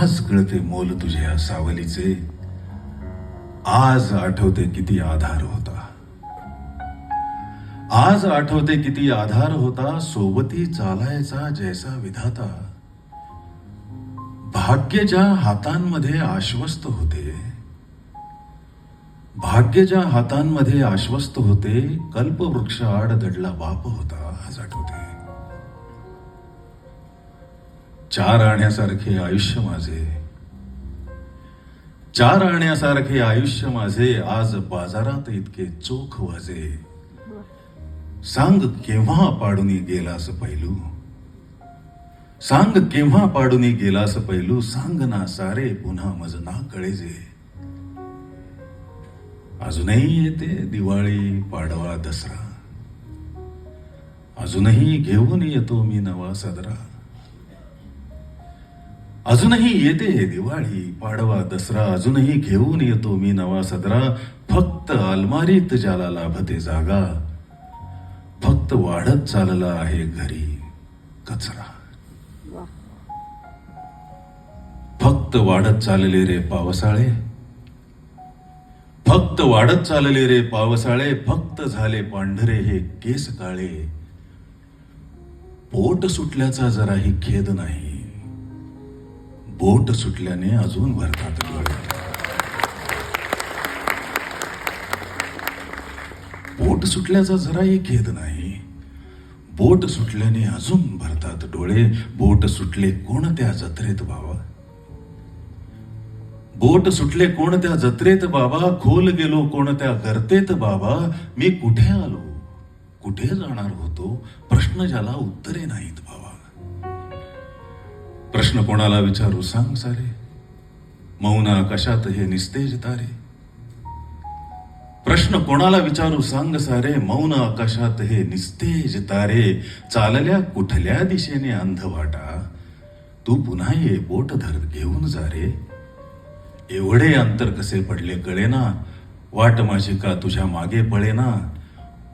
आज कळते मोल तुझ्या सावलीचे, आज आठवते किती आधार होता, आज आठवते किती आधार होता, सोबती चालायचा जैसा विधाता. भाग्य ज्या हातांमध्ये आश्वस्त होते, भाग्य ज्या हातांमध्ये आश्वस्त होते, कल्पवृक्ष आड दडला बाप होता, आज आठवते. चार आण्यासारखे आयुष्य माझे, चार आण्यासारखे आयुष्य माझे, आज बाजारात इतके चोख वाजे. सांग केव्हा पाडूनी गेलास पैलू, सांग केव्हा पाडूनी गेलास पैलू, सांग ना सारे पुन्हा मज ना कळेजे. अजूनही येते दिवाळी पाडवा दसरा, अजूनही घेऊन येतो मी नवा सदरा. अजूनही येते दिवाळी पाडवा दसरा, अजूनही घेऊन येतो मी नवा सदरा. फक्त अलमारीत ज्याला लाभते जागा, फक्त वाढत चालला आहे घरी कचरा. फक्त वाढत चालले रे पावसाळे, फक्त वाढत चालले रे पावसाळे, फक्त झाले पांढरे हे केस काळे. पोट सुटल्याचा जराही खेद नाही, बोट सुटल्याने अजून भरतात डोळे. बोट सुटल्याचा जराही खेद नाही, बोट सुटल्याने अजून भरतात डोळे. बोट सुटले कोणत्या जत्रेत बाबा, बोट सुटले कोणत्या जत्रेत बाबा, खोल गेलो कोणत्या गर्तेत बाबा. मी कुठे आलो, कुठे जाणार होतो, प्रश्न ज्याला उत्तरे नाहीत बाबा. प्रश्न कोणाला विचारू सांग सारे, मौन आकाशात हे निस्तेज तारे. प्रश्न कोणाला विचारू सांग सारे, मौन आकाशात हे निस्तेज तारे. चालल्या कुठल्या दिशेने अंधवाटा, तू पुन्हा ये बोट धर घेऊन जा रे. एवढे अंतर कसे पडले कळेना, वाट माझी का तुझ्या मागे पळेना.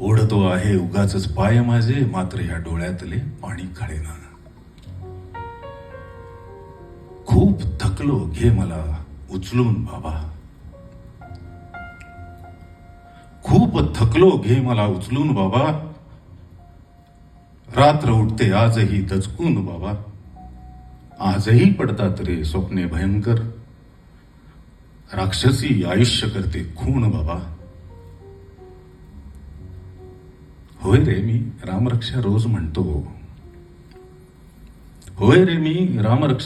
ओढतो आहे उगाच पाय माझे, मात्र ह्या डोळ्यातले पाणी कळेना. खूप थकलो घे मला उचलून बाबा, खूप थकलो घे मला उचलून बाबा. रात्र उठते आजही दचकून बाबा, आजही पडतात रे स्वप्ने भयंकर. राक्षसी आयुष्य करते खून बाबा. होय रे मी रामरक्षा रोज म्हणतो, होय रे मी रामरक्षा